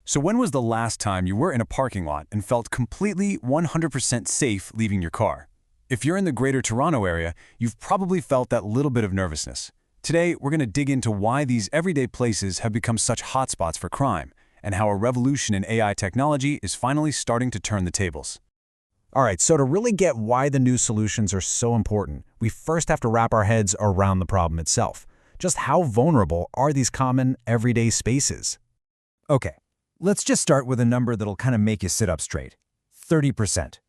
So when was the last time you were in a parking lot and felt completely 100% safe leaving your car? If you're in the Greater Toronto area, you've probably felt that little bit of nervousness. Today, we're going to dig into why these everyday places have become such hotspots for crime, and how a revolution in AI technology is finally starting to turn the tables. All right, so to really get why the new solutions are so important, we first have to wrap our heads around the problem itself. Just how vulnerable are these common, everyday spaces? Okay, let's just start with a number that'll kind of make you sit up straight. 30%.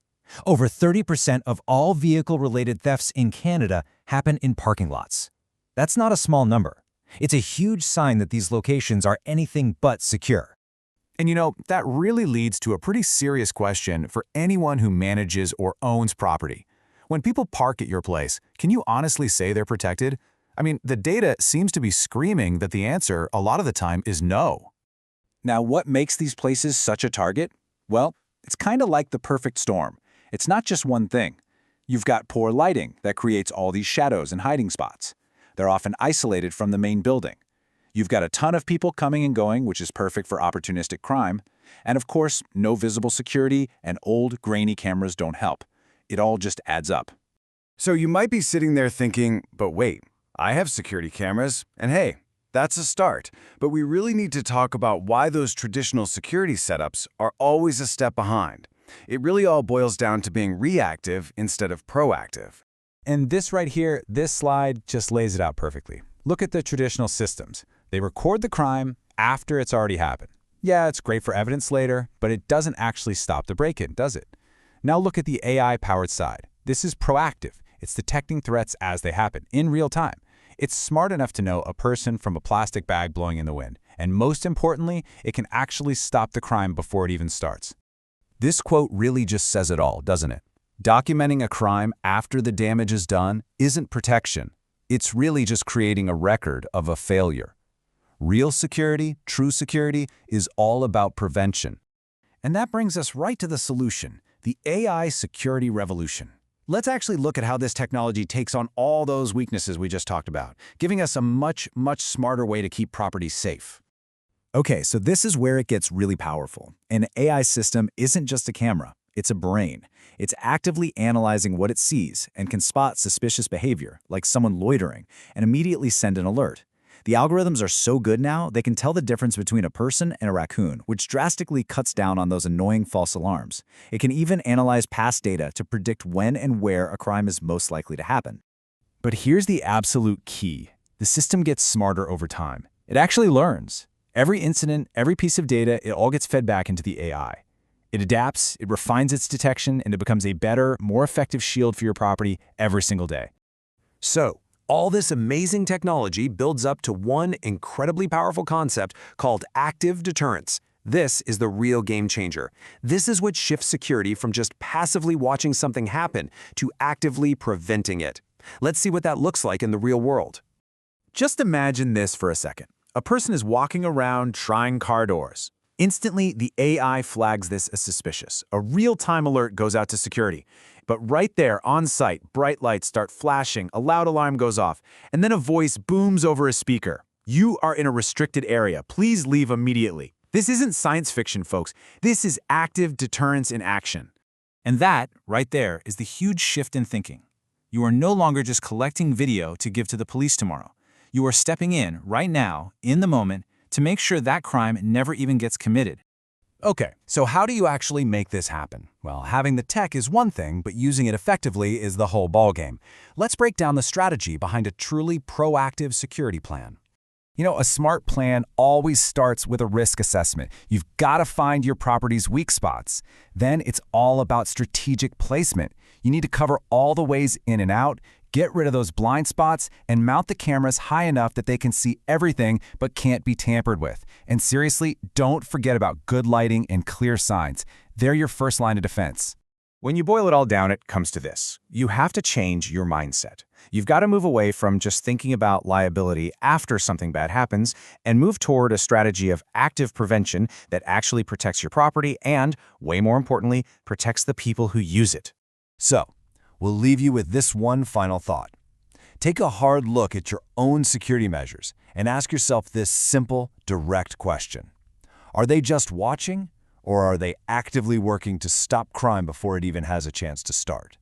Over 30% of all vehicle-related thefts in Canada happen in parking lots. That's not a small number. It's a huge sign that these locations are anything but secure. And that really leads to a pretty serious question for anyone who manages or owns property. When people park at your place, can you honestly say they're protected? I mean, the data seems to be screaming that the answer a lot of the time is no. Now, what makes these places such a target? Well, it's kind of like the perfect storm. It's not just one thing. You've got poor lighting that creates all these shadows and hiding spots. They're often isolated from the main building. You've got a ton of people coming and going, which is perfect for opportunistic crime. And of course, no visible security and old, grainy cameras don't help. It all just adds up. So you might be sitting there thinking, but wait, I have security cameras, and hey, that's a start. But we really need to talk about why those traditional security setups are always a step behind. It really all boils down to being reactive instead of proactive. And this right here, this slide just lays it out perfectly. Look at the traditional systems. They record the crime after it's already happened. Yeah, it's great for evidence later, but it doesn't actually stop the break-in, does it? Now look at the AI-powered side. This is proactive. It's detecting threats as they happen, in real time. It's smart enough to know a person from a plastic bag blowing in the wind. And most importantly, it can actually stop the crime before it even starts. This quote really just says it all, doesn't it? Documenting a crime after the damage is done isn't protection. It's really just creating a record of a failure. Real security, true security, is all about prevention. And that brings us right to the solution, the AI security revolution. Let's actually look at how this technology takes on all those weaknesses we just talked about, giving us a much smarter way to keep properties safe. Okay, so this is where it gets really powerful. An AI system isn't just a camera, it's a brain. It's actively analyzing what it sees and can spot suspicious behavior, like someone loitering, and immediately send an alert. The algorithms are so good now, they can tell the difference between a person and a raccoon, which drastically cuts down on those annoying false alarms. It can even analyze past data to predict when and where a crime is most likely to happen. But here's the absolute key. The system gets smarter over time. It actually learns. Every incident, every piece of data, it all gets fed back into the AI. It adapts, it refines its detection, and it becomes a better, more effective shield for your property every single day. So, all this amazing technology builds up to one incredibly powerful concept called active deterrence. This is the real game changer. This is what shifts security from just passively watching something happen to actively preventing it. Let's see what that looks like in the real world. Just imagine this for a second. A person is walking around trying car doors. Instantly, the AI flags this as suspicious. A real-time alert goes out to security. But right there, on site, bright lights start flashing, a loud alarm goes off, and then a voice booms over a speaker. You are in a restricted area. Please leave immediately. This isn't science fiction, folks. This is active deterrence in action. And that, right there, is the huge shift in thinking. You are no longer just collecting video to give to the police tomorrow. You are stepping in, right now, in the moment, to make sure that crime never even gets committed. Okay, so how do you actually make this happen? Well, having the tech is one thing, but using it effectively is the whole ballgame. Let's break down the strategy behind a truly proactive security plan. A smart plan always starts with a risk assessment. You've got to find your property's weak spots. Then it's all about strategic placement. You need to cover all the ways in and out, get rid of those blind spots, and mount the cameras high enough that they can see everything but can't be tampered with. And seriously, don't forget about good lighting and clear signs. They're your first line of defense. When you boil it all down, it comes to this. You have to change your mindset. You've got to move away from just thinking about liability after something bad happens and move toward a strategy of active prevention that actually protects your property and, way more importantly, protects the people who use it. So, we'll leave you with this one final thought. Take a hard look at your own security measures and ask yourself this simple, direct question. Are they just watching, or are they actively working to stop crime before it even has a chance to start?